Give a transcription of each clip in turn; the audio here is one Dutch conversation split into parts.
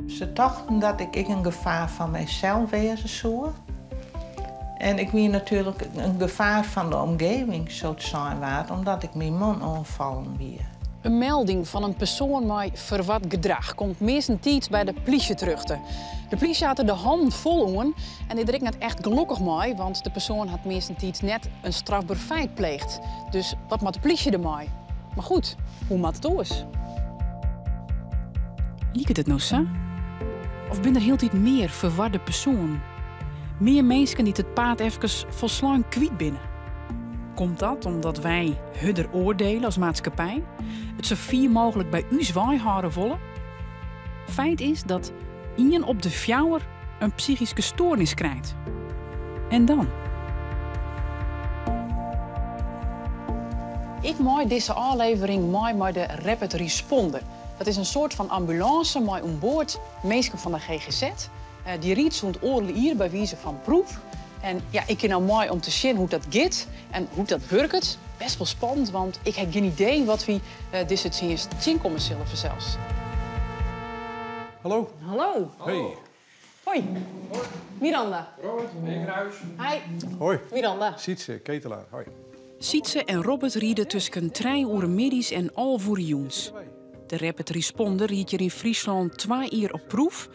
Ze dachten dat ik een gevaar van mijzelf wezen zou. En ik wie natuurlijk een gevaar van de omgeving zou zijn waard, omdat ik mijn man aanvallen weer. Een melding van een persoon met verward gedrag komt meestentijds bij de politie terug. De politie had er de hand vol aan en dit net echt gelukkig mee, want de persoon had meestentijds net een strafbaar feit pleegd. Dus wat moet de politie ermee? Maar goed, hoe moet het oors? Liekt het nou zo? Of ben er heel tijd meer verwarde personen? Meer mensen die het paard even volslaan kwijt binnen? Komt dat omdat wij hudder oordelen als maatschappij? Het zo vier mogelijk bij u zwaai houden willen? Feit is dat 1 op de 4 een psychische stoornis krijgt. En dan? Ik maak deze aflevering met de Rapid Responder. Dat is een soort van ambulance met aan boord mensen van de GGZ. Die riet zo'n oorlog hier bij wijze van proef. En ja, ik vind nou mooi om te zien hoe dat gaat en hoe dat werkt. Best wel spannend, want ik heb geen idee wat we deze zien komen zelfs. Hallo. Hallo. Hey. Hoi. Miranda. Robert, Meekruis. Hi. Hoi. Miranda. Sietse, ketelaar. Hoi. Sietse en Robert rieden tussen 3 uur middags en al voor joens. De Rapid Responder riet hier in Friesland 2 uur op proef.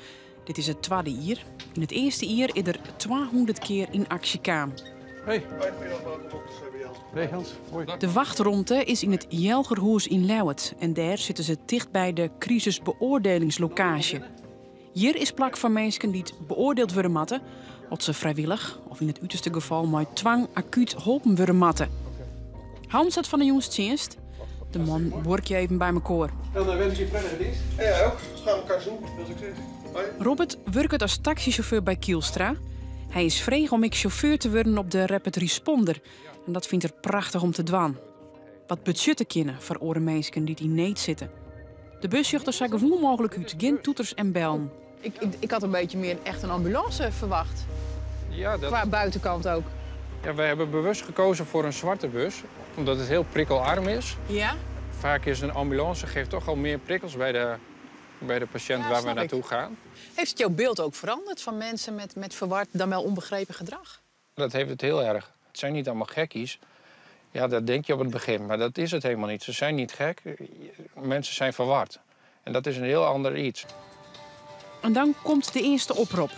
Dit is het tweede uur. In het eerste uur is er 200 keer in actie kwam. Hey. Hey Hans. Hoi. De wachtrondte is in het Jelgerhoes in Leeuwarden en daar zitten ze dicht bij de crisisbeoordelingslocatie. Hier is plak voor mensen die het beoordeeld worden matten, of ze vrijwillig, of in het uiterste geval met dwang acuut geholpen worden matten. Hans het van de jongstdienst. De man work je even bij elkaar. Dan wens ik je een prettige dienst. En jij ook. Gaan we elkaar zien. Veel succes. Hoi. Robert werkt als taxichauffeur bij Kielstra. Hij is vreeg om ik chauffeur te worden op de Rapid Responder. En dat vindt er prachtig om te doen. Wat budgetten kennen voor oren mensen die niet zitten. De busjuchters zijn gevoel mogelijk uit, geen toeters en bellen. Ik had een beetje meer echt een ambulance verwacht. Ja, Qua buitenkant ook. Ja, wij hebben bewust gekozen voor een zwarte bus, omdat het heel prikkelarm is. Ja? Vaak is een ambulance geeft toch al meer prikkels bij de patiënt waar we naartoe gaan. Heeft het jouw beeld ook veranderd van mensen met verward, dan wel onbegrepen gedrag? Dat heeft het heel erg. Het zijn niet allemaal gekkies. Ja, dat denk je op het begin, maar dat is het helemaal niet. Ze zijn niet gek, mensen zijn verward. En dat is een heel ander iets. En dan komt de eerste oproep.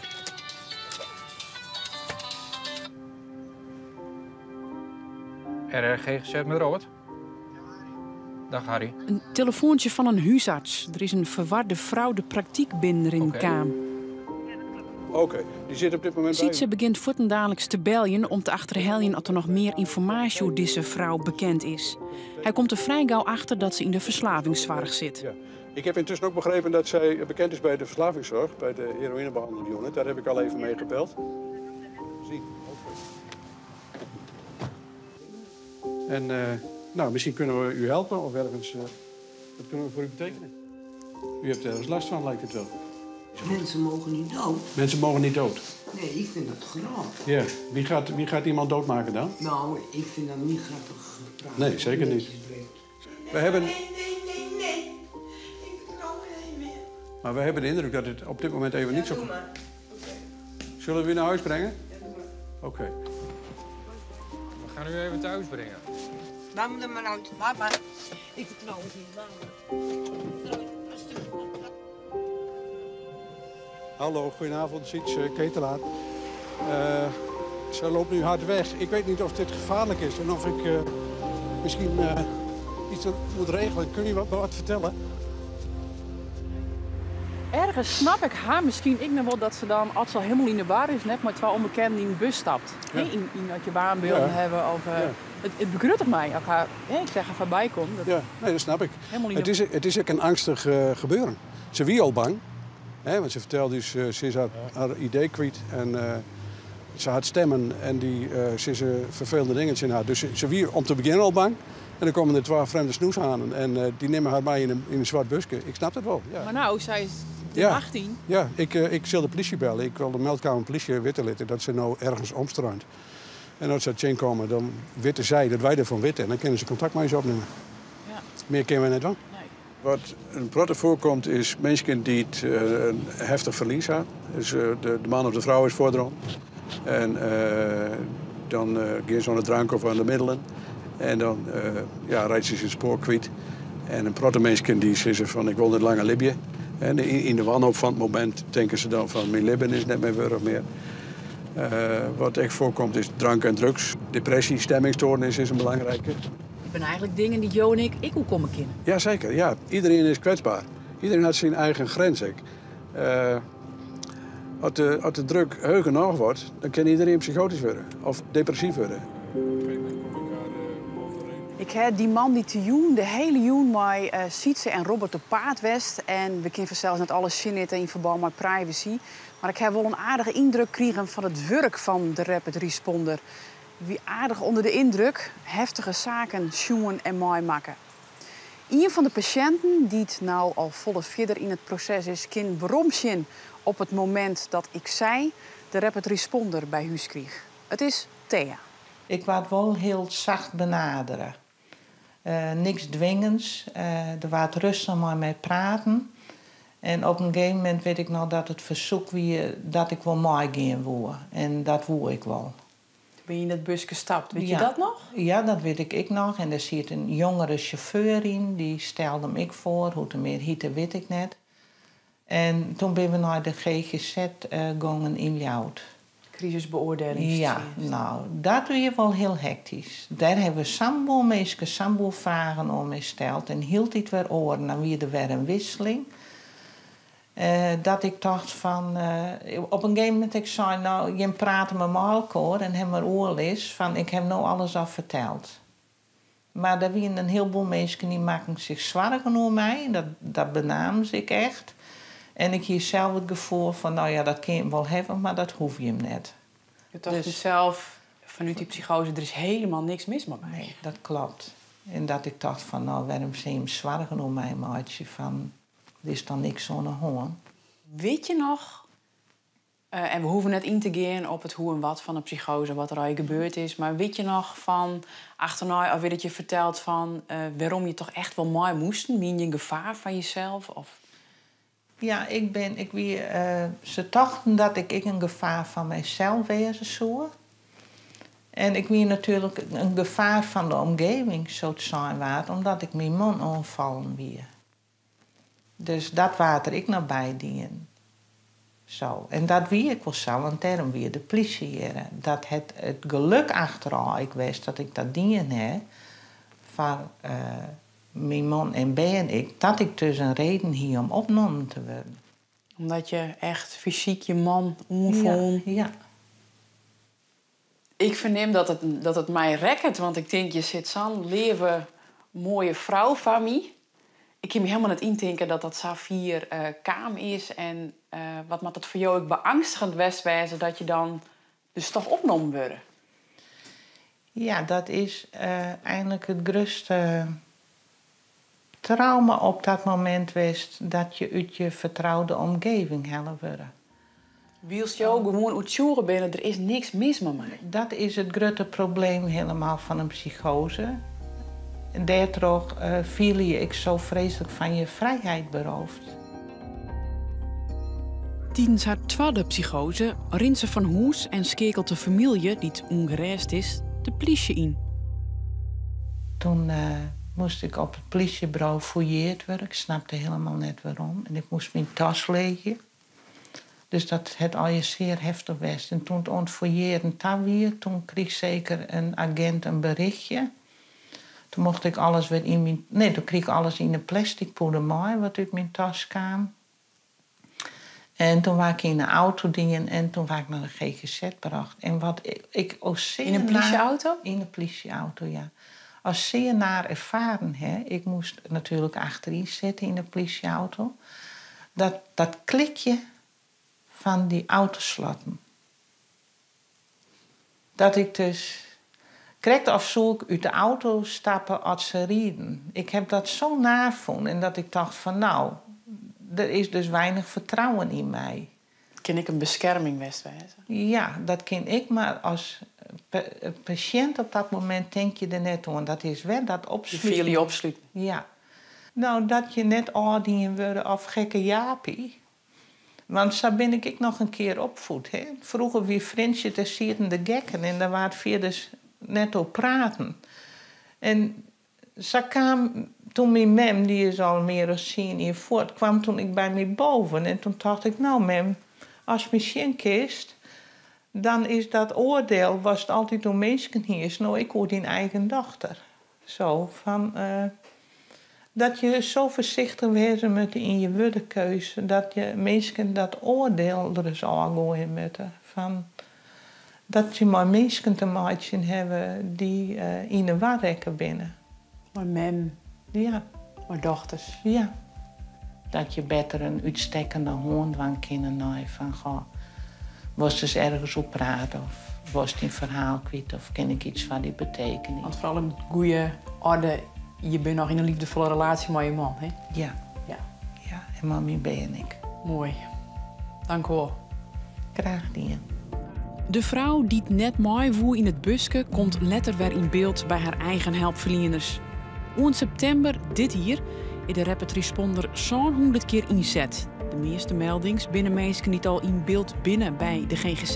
RRGGZ met Robert. Dag Harry. Een telefoontje van een huisarts. Er is een verwarde vrouw de praktijk binnen in de kamer. Oké, die zit op dit moment bij Sietse begint voortdurend te bellen om te achterhalen of er nog meer informatie over deze vrouw bekend is. Hij komt er vrij gauw achter dat ze in de verslavingszorg zit. Ja. Ik heb intussen ook begrepen dat zij bekend is bij de verslavingszorg, bij de heroïnebehandelunit. Daar heb ik al even mee gebeld. Zie. En nou, misschien kunnen we u helpen of ergens. Wat kunnen we voor u betekenen? U hebt ergens last van, lijkt het wel. Mensen mogen niet dood. Mensen mogen niet dood. Nee, ik vind dat grappig. Ja. Wie gaat iemand doodmaken dan? Nou, ik vind dat niet grappig. Nee, zeker niet. We hebben... Nee. Ik vertrouw er niet meer. Maar we hebben de indruk dat het op dit moment even niet zo goed is. Zullen we u naar huis brengen? Ja, doe maar. Oké. We gaan u even thuis brengen. Laat me er maar uit. Laat maar. Ik vertrouw het niet. Laat maar. Hallo, goedenavond, Sietse, ketelaar. Ze loopt nu hard weg. Ik weet niet of dit gevaarlijk is en of ik misschien iets moet regelen. Kun je wat vertellen? Ergens snap ik haar misschien ik nog wel dat ze dan, als ze al helemaal in de war is, net maar 2 onbekenden in de bus stapt. Ja. In dat je baanbeelden hebben of... Ja. Het begruttigt mij als haar, ik zeg er voorbij komt. Dat Ja, nee, dat snap ik. helemaal in de... Het is ook een angstig gebeuren. Ze wie al bang. Hè, want ze vertelde dus, ze is haar idee kwijt en ze had stemmen en ze is vervelende dingen in haar. Dus ze wie om te beginnen al bang. En dan komen er 2 vreemde snoeshanen en die nemen haar mee in een zwart busje. Ik snap het wel. Ja. Maar nou, zij is Ja. 18. Ja, ik zal de politie bellen. Ik wil de meldkamer politie weten dat ze nou ergens omstruint. En als ze het komen, dan weten zij dat wij ervan weten. En dan kunnen ze contact met ons opnemen. Ja. Meer kunnen we net doen. Nee. Wat een protte voorkomt is mensen die het een heftig verlies hebben. Dus de man of de vrouw is voordron. En dan gaan ze aan de drank of aan de middelen. En dan rijdt ze zijn spoor kwijt. En een protte mensen die zeggen van ik wil niet langer libben. En in de wanhoop van het moment denken ze dan van mijn libben is net meer wurg meer. Wat echt voorkomt is drank en drugs. Depressie, stemmingstoornis is een belangrijke. Het zijn eigenlijk dingen die Jo en ik ook komen kennen. Jazeker, ja. Iedereen is kwetsbaar. Iedereen had zijn eigen grens. Als de druk hoog genoeg wordt, dan kan iedereen psychotisch worden of depressief worden. Ik heb die man die te joen, de hele joen met Sietse en Robert de Paardwest. En we kunnen zelfs net alles zien in verband met privacy. Maar ik heb wel een aardige indruk gekregen van het werk van de rapid responder. Wie aardig onder de indruk heftige zaken sjoen en mooi maken. Een van de patiënten die het nou al volle verder in het proces is, kan waarom zien op het moment dat ik zei de rapid responder bij huis kreeg. Het is Thea. Ik wou het wel heel zacht benaderen. Niks dwingends. Er was rustig maar mee praten. En op een gegeven moment weet ik nog dat het verzoek wie dat ik wel mooi gaan wil. En dat wil ik wel. Ben je in het bus gestapt? Weet je dat nog? Ja, dat weet ik nog. En er zit een jongere chauffeur in. Die stelde hem ik voor. Hoe te meer hitte weet ik net. En toen ben we naar de GGZ gegaan in Ljouwt. Crisisbeoordeling. Ja, nou, dat doe je wel heel hectisch. Daar hebben we sambo-vragen om gesteld. En hield dit weer oren. Dan weer er weer een wisseling. Dat ik dacht van... op een gegeven moment ik zei, nou, je praat met me alkoor en hem maar oor is van ik heb nou alles al verteld. Maar er waren een heleboel mensen die maken zich zorgen over mij. Dat benamen ze ik echt. En ik hier zelf het gevoel van, nou ja, dat kun je wel hebben, maar dat hoef je hem net. Je dacht dus zelf, vanuit die psychose, er is helemaal niks mis met mij. Nee, dat klopt. En dat ik dacht van, nou, waarom ze hem zorgen over mij, maatje, van... Er is dan niks zonder hoorn. Weet je nog, en we hoeven net in te gaan op het hoe en wat van een psychose, wat er al gebeurd is, maar weet je nog van achterna, of werd je verteld van waarom je toch echt wel mooi moest? Meen je een gevaar van jezelf? Of? Ja, ze dachten dat ik een gevaar van mijzelf wezen zou. En ik wie natuurlijk een gevaar van de omgeving zou zijn waard, omdat ik mijn man aanvallen weer. Dus dat water ik naar bij dienen. Zo. En dat wie ik wel zo, want daarom weer de politie hier. Dat het geluk achteraf ik wist dat ik dat dien heb van mijn man en ben ik, dat ik dus een reden hier om opgenomen te worden. Omdat je echt fysiek je man omvond. Ja. Ik verneem dat het mij rekkert, want ik denk je zit zo'n leven mooie vrouw van mij. Ik kan me helemaal niet indenken dat dat Safir kaam is. En wat moet dat voor jou ook beangstigend wezen dat je dan dus toch opgenomen wordt? Ja, dat is eigenlijk het grootste trauma op dat moment wist dat je uit je vertrouwde omgeving hellen worden. Wiels je ook gewoon uitzoeken binnen, er is niks mis met mij. Dat is het grote probleem helemaal van een psychose. En daardoor viel je zo vreselijk van je vrijheid beroofd. Tijdens haar tweede psychose rint ze van huis en schakelt de familie, die het ongereisd is, de politie in. Toen moest ik op het politiebureau fouilleerd worden. Ik snapte helemaal net waarom. En ik moest mijn tas legen. Dus dat het al je zeer heftig was. En toen het ontfouilleerd weer, toen kreeg zeker een agent een berichtje. Toen mocht ik alles weer in mijn... Nee, toen kreeg ik alles in een plastic poedermaai wat uit mijn tas kwam. En toen was ik in een auto dingen en toen was ik naar de GGZ gebracht. En wat ik in een politieauto? In een politieauto, ja. Als zeer naar ervaren, hè. Ik moest natuurlijk achterin zitten in de politieauto. Dat klikje van die autosloten. Dat ik dus... Correct of zo ik uit de auto stappen als ze rieden. Ik heb dat zo nagevonden en dat ik dacht van nou, er is dus weinig vertrouwen in mij. Ken ik een bescherming wezen? Ja, dat ken ik, maar als patiënt op dat moment denk je er net aan. Dat is wel dat opsluiten. Je viel je opsluiten. Ja. Nou, dat je net oordien worden of gekke Jaapie. Want zo ben ik nog een keer opvoed. Hè? Vroeger wie vriendje te sieren de gekken en daar waren verder net op praten. En zo kwam toen mijn mem, die is al meer dan 10 jaar voort, kwam toen ik bij mij boven. En toen dacht ik, nou mem, als je misschien kist, dan is dat oordeel, was het altijd door mensen hier. Nou, ik hoor die eigen dochter. Zo, van... dat je zo voorzichtig wezen moet in je woordenkeuze, dat je mensen dat oordeel er eens aangooien moeten. Van dat je maar mensen te maken hebben die in de warrekken binnen. Mijn mem, Ja, mijn dochters. ja. Dat je beter een uitstekende hoorn van kunnen naaien. Van, goh, was dus ergens op praten of was het een verhaal kwijt of ken ik iets van die betekenis. Want vooral een goede orde, je bent nog in een liefdevolle relatie met je man, hè? Ja, Ja. ja, en mami ben ik. Mooi. Dank u wel. Graag gedaan. De vrouw die het net mooi woe in het buske komt letter weer in beeld bij haar eigen helpverleners. In september dit jaar is de rapid responder 100 keer inzet. De meeste meldings binnen mensen niet al in beeld binnen bij de GGZ.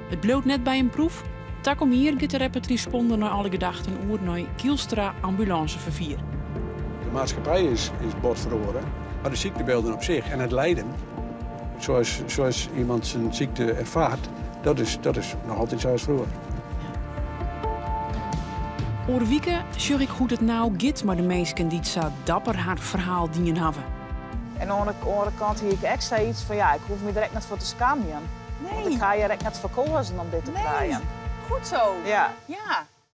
Het bloot net bij een proef. Takom hier gaat de rapid responder naar alle gedachten oer naar Kielstra ambulancevervier. De maatschappij is bot verloren, maar de ziektebeelden op zich en het lijden, zoals iemand zijn ziekte ervaart, dat is nog altijd zoals vroeger. Oor wieken zag ik hoe het nou gaat maar de mensen die zo dapper haar verhaal dienen hebben. En aan de andere kant heb ik extra iets van ja, ik hoef me direct net voor te scannen. Nee. Want ik ga je direct net verkozen om dit te krijgen. Goed zo. Ja. Ja.